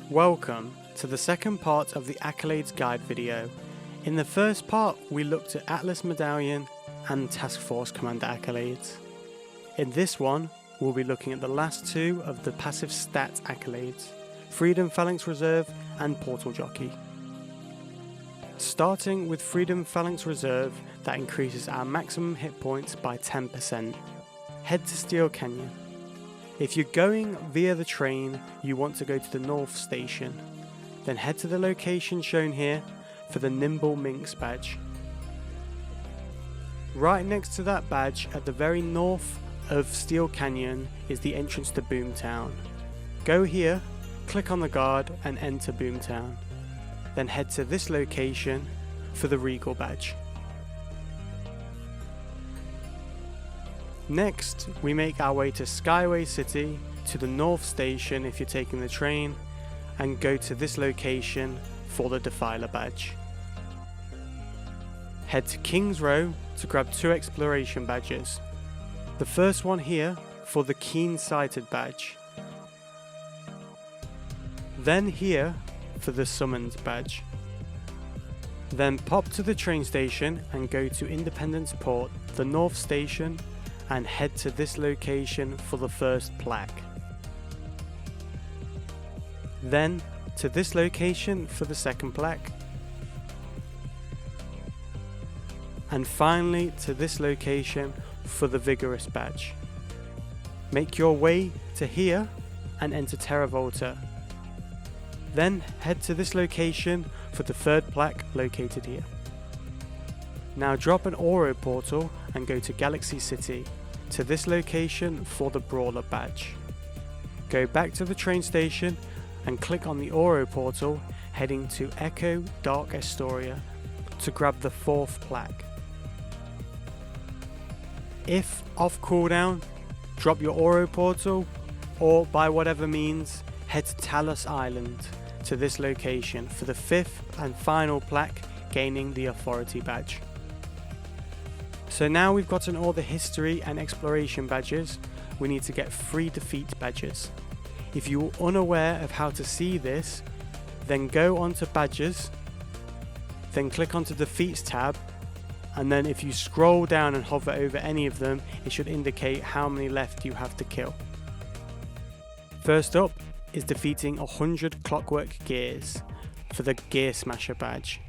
Welcome to the second part of the Accolades guide video. In the first part we looked at Atlas Medallion and Task Force Commander Accolades. In this one we'll be looking at the last two of the passive stat accolades, Freedom Phalanx Reserve and Portal Jockey. Starting with Freedom Phalanx Reserve, that increases our maximum hit points by 10%. Head to Steel Canyon. If you're going via the train, you want to go to the North Station. Then head to the location shown here for the Nimble Minx badge. Right next to that badge, at the very north of Steel Canyon, is the entrance to Boomtown. Go here, click on the guard and enter Boomtown. Then head to this location for the Regal badge. Next, we make our way to Skyway City, to the North Station if you're taking the train, and go to this location for the Defiler badge. Head to King's Row to grab 2 exploration badges. The first one here for the Keen-Sighted badge. Then here for the Summoned badge. Then pop to the train station and go to Independence Port, the North Station, and head to this location for the first plaque. Then to this location for the second plaque. And finally to this location for the Vigorous badge. Make your way to here and enter Terra Volta. Then head to this location for the third plaque located here. Now drop an Oro portal and go to Galaxy City, to this location for the Brawler badge. Go back to the train station and click on the Oro portal, heading to Echo Dark Astoria to grab the 4th plaque. If off cooldown, drop your Oro portal, or by whatever means, head to Talos Island, to this location for the 5th and final plaque, gaining the Authority badge. So now we've gotten all the history and exploration badges, we need to get 3 defeat badges. If you're unaware of how to see this, then go onto badges, then click onto defeats tab, and then if you scroll down and hover over any of them, it should indicate how many left you have to kill. First up is defeating 100 clockwork gears for the Gear Smasher badge.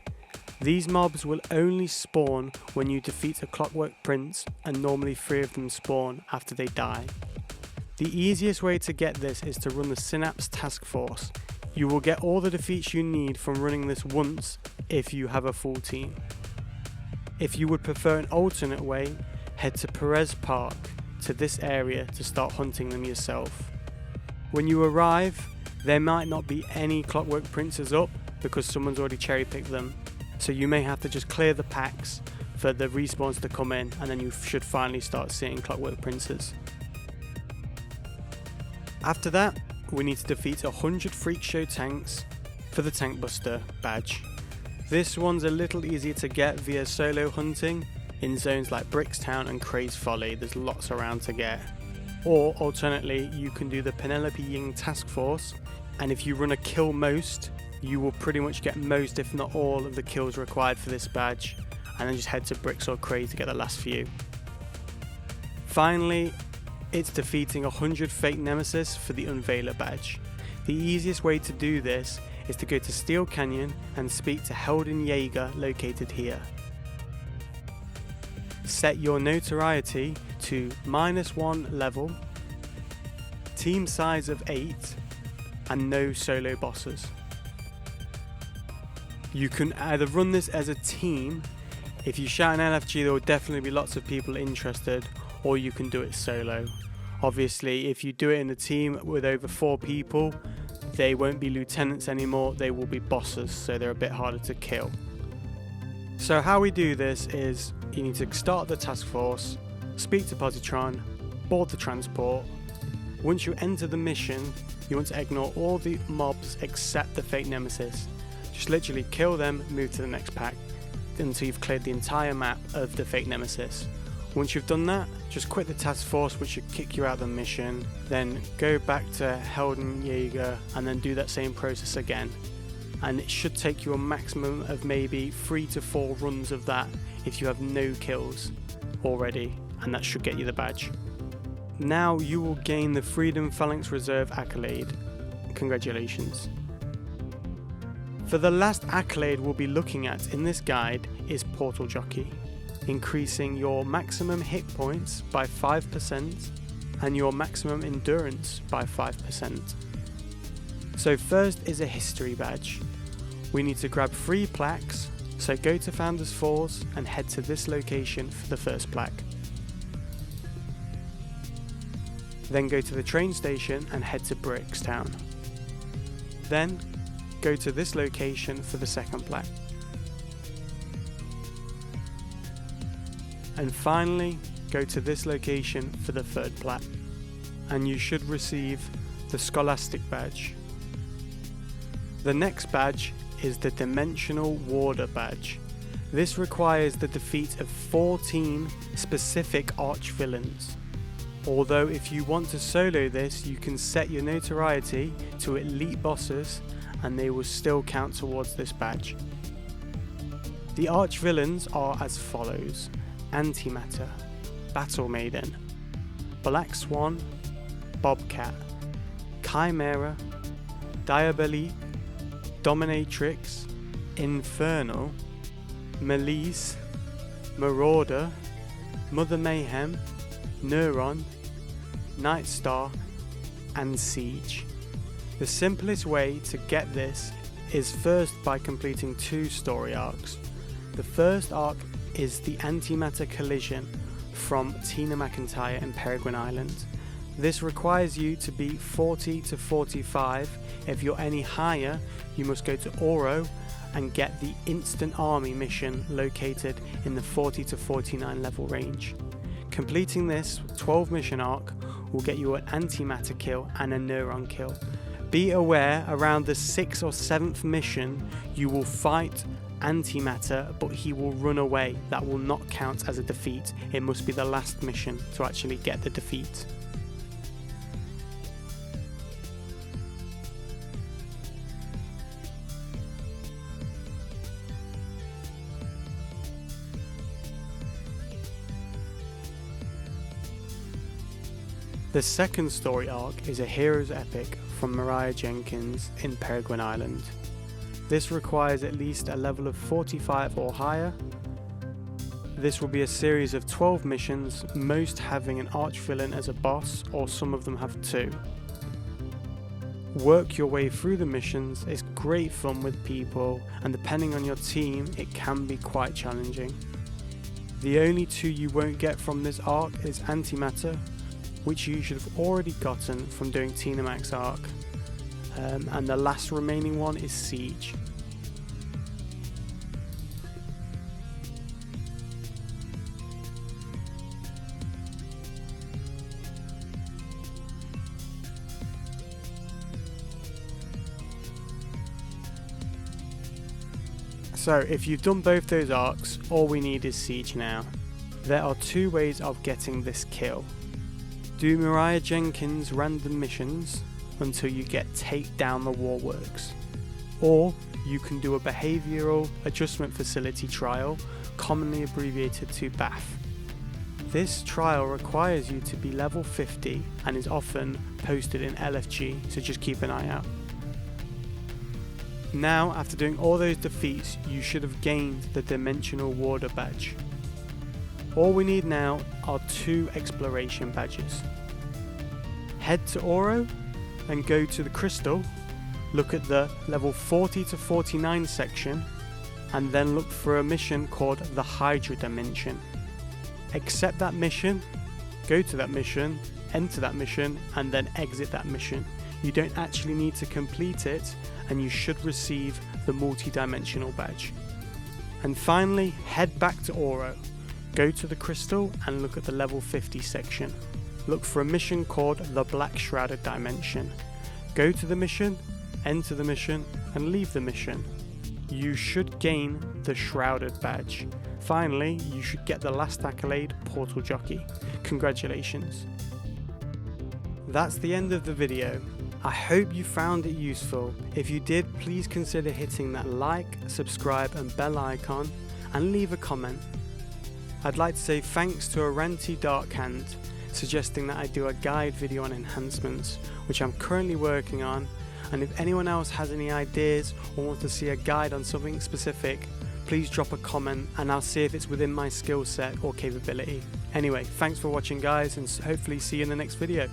These mobs will only spawn when you defeat a clockwork prince, and normally 3 of them spawn after they die. The easiest way to get this is to run the Synapse Task Force. You will get all the defeats you need from running this once if you have a full team. If you would prefer an alternate way, head to Perez Park, to this area to start hunting them yourself. When you arrive, there might not be any clockwork princes up because someone's already cherry picked them. So you may have to just clear the packs for the respawns to come in, and then you should finally start seeing clockwork princes. After that, we need to defeat 100 Freakshow tanks for the Tank Buster badge. This one's a little easier to get via solo hunting in zones like Brickstown and Craze Folly. There's lots around to get. Or alternately, you can do the Penelope Ying Task Force, and if you run a kill most, you will pretty much get most if not all of the kills required for this badge, and then just head to Bricks or Craze to get the last few. Finally, it's defeating 100 fake Nemesis for the Unveiler badge. The easiest way to do this is to go to Steel Canyon and speak to Helden Jaeger located here. Set your notoriety to -1 level, team size of 8, and no solo bosses. You can either run this as a team. If you shout an LFG, there will definitely be lots of people interested, or you can do it solo. Obviously, if you do it in a team with over 4 people, they won't be lieutenants anymore, they will be bosses, so they're a bit harder to kill. So how we do this is, you need to start the task force, speak to Positron, board the transport. Once you enter the mission, you want to ignore all the mobs except the fake Nemesis. Just literally kill them, move to the next pack until you've cleared the entire map of the fake Nemesis. Once you've done that, just quit the task force, which should kick you out of the mission, then go back to Heldenjäger and then do that same process again. And it should take you a maximum of maybe 3 to 4 runs of that if you have no kills already, and that should get you the badge. Now you will gain the Freedom Phalanx Reserve accolade. Congratulations. For the last accolade we'll be looking at in this guide is Portal Jockey, increasing your maximum hit points by 5% and your maximum endurance by 5%. So first is a history badge. We need to grab 3 plaques, so go to Founders Falls and head to this location for the first plaque. Then go to the train station and head to Brickstown. Then go to this location for the second plaque. And finally, go to this location for the third plaque. And you should receive the Scholastic badge. The next badge is the Dimensional Warder badge. This requires the defeat of 14 specific arch-villains. Although if you want to solo this, you can set your notoriety to elite bosses and they will still count towards this badge. The arch-villains are as follows: Antimatter, Battle Maiden, Black Swan, Bobcat, Chimera, Diabolique, Dominatrix, Infernal, Malice, Marauder, Mother Mayhem, Neuron, Nightstar, and Siege. The simplest way to get this is first by completing 2 story arcs. The first arc is the Antimatter Collision from Tina McIntyre in Peregrine Island. This requires you to be 40 to 45. If you're any higher, you must go to Oro and get the Instant Army mission located in the 40 to 49 level range. Completing this 12 mission arc will get you an Antimatter kill and a Neuron kill. Be aware, around the 6th or 7th mission you will fight Antimatter, but he will run away. That will not count as a defeat. It must be the last mission to actually get the defeat. The second story arc is a Hero's Epic from Mariah Jenkins in Peregrine Island. This requires at least a level of 45 or higher. This will be a series of 12 missions, most having an arch-villain as a boss, or some of them have 2. Work your way through the missions. It's great fun with people, and depending on your team it can be quite challenging. The only 2 you won't get from this arc is Antimatter, which you should have already gotten from doing Tina Mac's arc, and the last remaining one is Siege. So if you've done both those arcs, all we need is Siege now. There are 2 ways of getting this kill. Do Mariah Jenkins random missions until you get Take Down the Warworks. Or you can do a Behavioural Adjustment Facility trial, commonly abbreviated to BAF. This trial requires you to be level 50 and is often posted in LFG, so just keep an eye out. Now, after doing all those defeats, you should have gained the Dimensional Warder badge. All we need now are 2 exploration badges. Head to Oro and go to the crystal, look at the level 40 to 49 section, and then look for a mission called the Hydra Dimension. Accept that mission, go to that mission, enter that mission, and then exit that mission. You don't actually need to complete it, and you should receive the multi-dimensional badge. And finally, head back to Oro. Go to the crystal and look at the level 50 section. Look for a mission called the Black Shrouded Dimension. Go to the mission, enter the mission, and leave the mission. You should gain the Shrouded badge. Finally, you should get the last accolade, Portal Jockey. Congratulations. That's the end of the video. I hope you found it useful. If you did, please consider hitting that like, subscribe and bell icon and leave a comment. I'd like to say thanks to forAnti Darkhand, suggesting that I do a guide video on enhancements, which I'm currently working on, and if anyone else has any ideas or wants to see a guide on something specific, please drop a comment and I'll see if it's within my skill set or capability. Anyway, thanks for watching guys, and hopefully see you in the next video.